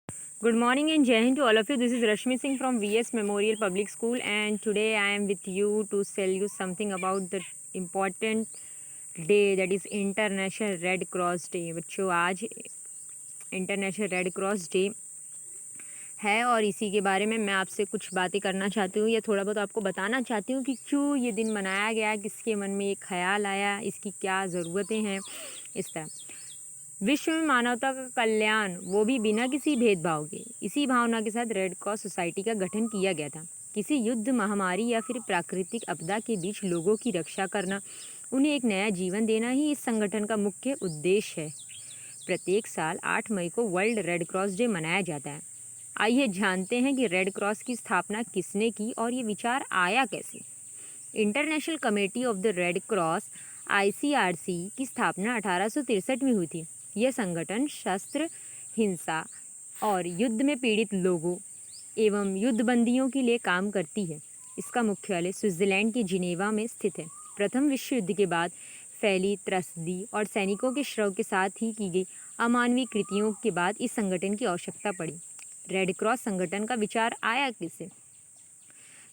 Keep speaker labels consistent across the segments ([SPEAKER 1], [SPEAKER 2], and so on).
[SPEAKER 1] Good morning and Jai Hind to all of you. This is Rashmi Singh from VS Memorial Public School, and today I am with you to tell you something about the important day, that is International Red Cross Day. बच्चों, आज international red cross day है और इसी के बारे में मैं आपसे कुछ बातें करना चाहती हूँ या थोड़ा बहुत आपको बताना चाहती हूँ कि क्यों ये दिन मनाया गया, किसके मन में ये ख्याल आया, इसकी क्या ज़रूरतें हैं। इस तरह विश्व में मानवता का कल्याण, वो भी बिना किसी भेदभाव के, इसी भावना के साथ रेड क्रॉस सोसाइटी का गठन किया गया था। किसी युद्ध, महामारी या फिर प्राकृतिक आपदा के बीच लोगों की रक्षा करना, उन्हें एक नया जीवन देना ही इस संगठन का मुख्य उद्देश्य है। प्रत्येक साल 8 मई को वर्ल्ड रेड क्रॉस डे मनाया जाता है। आइए जानते हैं कि रेड क्रॉस की स्थापना किसने की और ये विचार आया कैसे। International committee of the red cross (ICRC) की स्थापना 1863 में हुई थी। यह संगठन शस्त्र, हिंसा और युद्ध में पीड़ित लोगों एवं युद्धबंदियों के लिए काम करती है। इसका मुख्यालय स्विट्जरलैंड के जिनेवा में स्थित है। प्रथम विश्व युद्ध के बाद फैली त्रस्ती और सैनिकों के श्रम के साथ ही की गई अमानवीय कृतियों के बाद इस संगठन की आवश्यकता पड़ी। रेड क्रॉस संगठन का विचार आया किसे?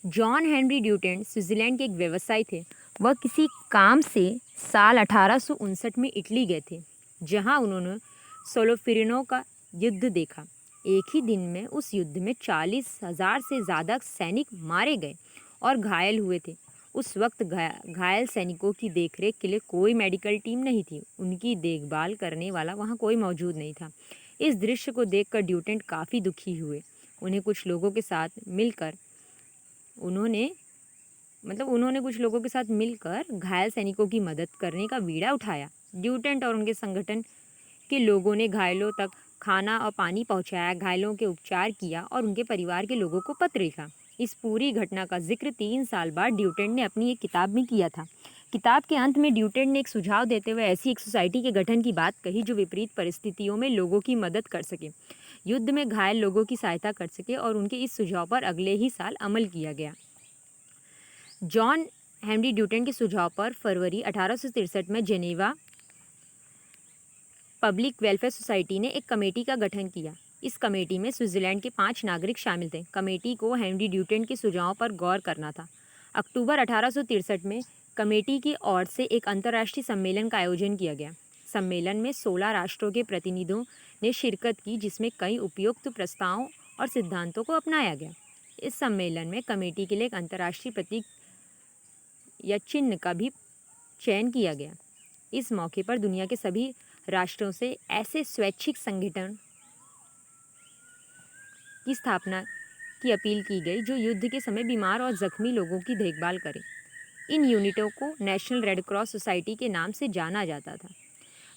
[SPEAKER 1] जॉन हेनरी ड्यूटेंट स्विट्जरलैंड के एक व्यवसायी थे। वह किसी काम से साल 1859 में इटली गए थे, जहां उन्होंने सोलोफेरिनो का युद्ध देखा। एक ही दिन में उस युद्ध में 40,000 से ज़्यादा सैनिक मारे गए और घायल हुए थे। उस वक्त घायल सैनिकों की देखरेख के लिए कोई मेडिकल टीम नहीं थी। उनकी देखभाल करने वाला वहां कोई मौजूद नहीं था। इस दृश्य को देखकर ड्यूटेंट काफ़ी दुखी हुए। उन्हें कुछ लोगों के साथ मिलकर उन्होंने कुछ लोगों के साथ मिलकर घायल सैनिकों की मदद करने का बीड़ा उठाया। ड्यूटेंट और उनके संगठन के लोगों ने घायलों तक खाना और पानी पहुंचाया, घायलों के उपचार किया और उनके परिवार के लोगों को पत्र लिखा। इस पूरी घटना का जिक्र 3 साल बाद ड्यूटेंट ने अपनी एक किताब में किया था। किताब के अंत में ड्यूटेंट ने एक सुझाव देते हुए ऐसी एक सोसाइटी के गठन की बात कही जो विपरीत परिस्थितियों में लोगों की मदद कर सके, युद्ध में घायल लोगों की सहायता कर सके, और उनके इस सुझाव पर अगले ही साल अमल किया गया। जॉन हेनरी ड्यूटेंट के सुझाव पर फरवरी 1863 में जेनेवा पब्लिक वेलफेयर सोसाइटी ने एक कमेटी का गठन किया। इस कमेटी में स्विट्जरलैंड के 5 नागरिक शामिल थे। कमेटी को हेनरी ड्यूटेंट के सुझावों पर गौर करना था। अक्टूबर 1863 में कमेटी की ओर से एक अंतर्राष्ट्रीय सम्मेलन का आयोजन किया गया। सम्मेलन में 16 राष्ट्रों के प्रतिनिधियों ने शिरकत की, जिसमें कई उपयुक्त प्रस्तावों और सिद्धांतों को अपनाया गया। इस सम्मेलन में कमेटी के लिए एक अंतर्राष्ट्रीय प्रतीक या चिन्ह का भी चयन किया गया। इस मौके पर दुनिया के सभी राष्ट्रों से ऐसे स्वैच्छिक संगठन की स्थापना की अपील की गई जो युद्ध के समय बीमार और जख्मी लोगों की देखभाल करें। इन यूनिटों को नेशनल रेड क्रॉस सोसाइटी के नाम से जाना जाता था।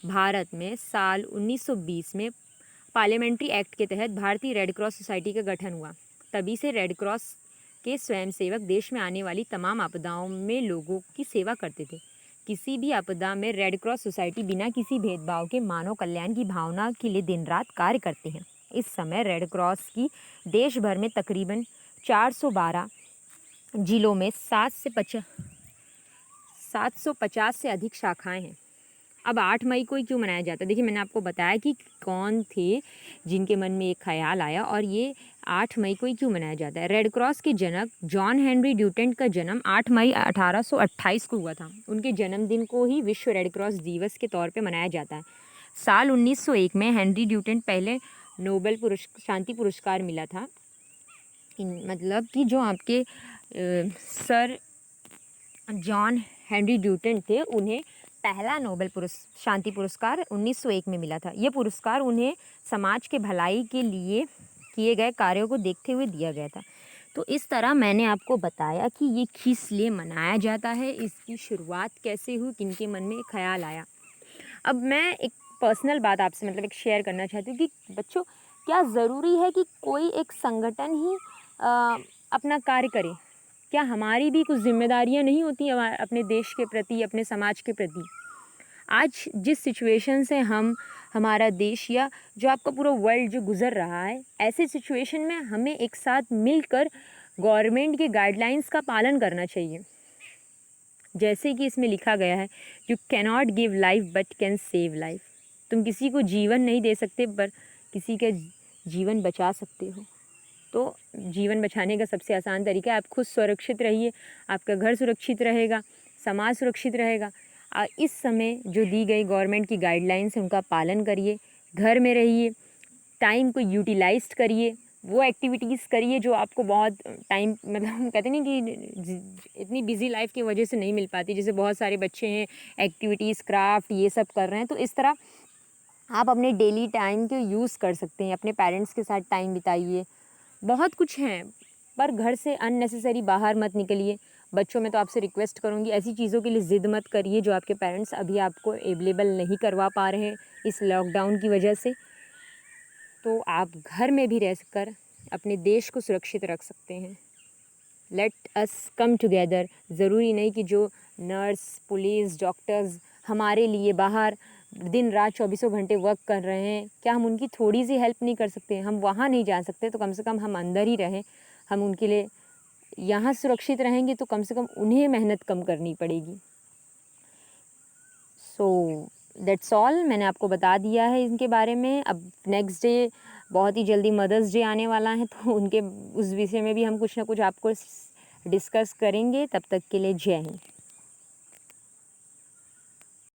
[SPEAKER 1] भारत में साल 1920 में पार्लियामेंट्री एक्ट के तहत भारतीय रेड क्रॉस सोसाइटी का गठन हुआ। तभी से रेड क्रॉस के स्वयंसेवक देश में आने वाली तमाम आपदाओं में लोगों की सेवा करते थे। किसी भी आपदा में रेड क्रॉस सोसाइटी बिना किसी भेदभाव के मानव कल्याण की भावना के लिए दिन रात कार्य करते हैं। इस समय रेड क्रॉस की देश भर में तकरीबन 412 जिलों में 750 से अधिक शाखाएं हैं। अब 8 मई को ही क्यों मनाया जाता है? देखिए, मैंने आपको बताया कि कौन थे जिनके मन में एक ख्याल आया और ये 8 मई को ही क्यों मनाया जाता है। रेड क्रॉस के जनक जॉन हेनरी ड्यूटेंट का जन्म 8 मई 1828 को हुआ था। उनके जन्मदिन को ही विश्व रेड क्रॉस दिवस के तौर पे मनाया जाता है। साल 1901 में हेनरी ड्यूटेंट पहले नोबेल शांति पुरस्कार मिला था। मतलब कि जो आपके सर जॉन हेनरी ड्यूटेंट थे, उन्हें पहला नोबेल शांति पुरस्कार 1901 में मिला था। यह पुरस्कार उन्हें समाज के भलाई के लिए किए गए कार्यों को देखते हुए दिया गया था। तो इस तरह मैंने आपको बताया कि ये किस लिए मनाया जाता है, इसकी शुरुआत कैसे हुई, किनके मन में ख्याल आया। अब मैं एक पर्सनल बात आपसे एक शेयर करना चाहती हूँ कि बच्चों, क्या ज़रूरी है कि कोई एक संगठन ही अपना कार्य करे? क्या हमारी भी कुछ जिम्मेदारियां नहीं होती अपने देश के प्रति, अपने समाज के प्रति? आज जिस सिचुएशन से हमारा देश या जो आपका पूरा वर्ल्ड जो गुज़र रहा है, ऐसे सिचुएशन में हमें एक साथ मिलकर गवर्नमेंट के गाइडलाइंस का पालन करना चाहिए। जैसे कि इसमें लिखा गया है, you cannot give life but can save life. तुम किसी को जीवन नहीं दे सकते, पर किसी के जीवन बचा सकते हो। तो जीवन बचाने का सबसे आसान तरीका है आप खुद सुरक्षित रहिए, आपका घर सुरक्षित रहेगा, समाज सुरक्षित रहेगा। इस समय जो दी गई गवर्नमेंट की गाइडलाइंस है उनका पालन करिए, घर में रहिए, टाइम को यूटिलाइज्ड करिए, वो एक्टिविटीज़ करिए जो आपको बहुत टाइम मतलब हम कहते हैं ना कि इतनी बिजी लाइफ की वजह से नहीं मिल पाती। जैसे बहुत सारे बच्चे हैं एक्टिविटीज़, क्राफ्ट ये सब कर रहे हैं, तो इस तरह आप अपने डेली टाइम को यूज़ कर सकते हैं। अपने पेरेंट्स के साथ टाइम बिताइए, बहुत कुछ हैं, पर घर से अननेसेसरी बाहर मत निकलिए। बच्चों में तो आपसे रिक्वेस्ट करूँगी ऐसी चीज़ों के लिए ज़िद मत करिए जो आपके पेरेंट्स अभी आपको अवेलेबल नहीं करवा पा रहे हैं इस लॉकडाउन की वजह से। तो आप घर में भी रह कर अपने देश को सुरक्षित रख सकते हैं। Let us come together. ज़रूरी नहीं कि जो नर्स, पुलिस, डॉक्टर्स हमारे लिए बाहर दिन रात 24 घंटे वर्क कर रहे हैं, क्या हम उनकी थोड़ी सी हेल्प नहीं कर सकते? हम वहाँ नहीं जा सकते तो कम से कम हम अंदर ही रहें। हम उनके लिए यहाँ सुरक्षित रहेंगे तो कम से कम उन्हें मेहनत कम करनी पड़ेगी। सो दैट्स ऑल, मैंने आपको बता दिया है इनके बारे में। अब नेक्स्ट डे बहुत ही जल्दी मदर्स डे आने वाला है, तो उनके उस विषय में भी हम कुछ ना कुछ आपको डिस्कस करेंगे। तब तक के लिए जय हिंद।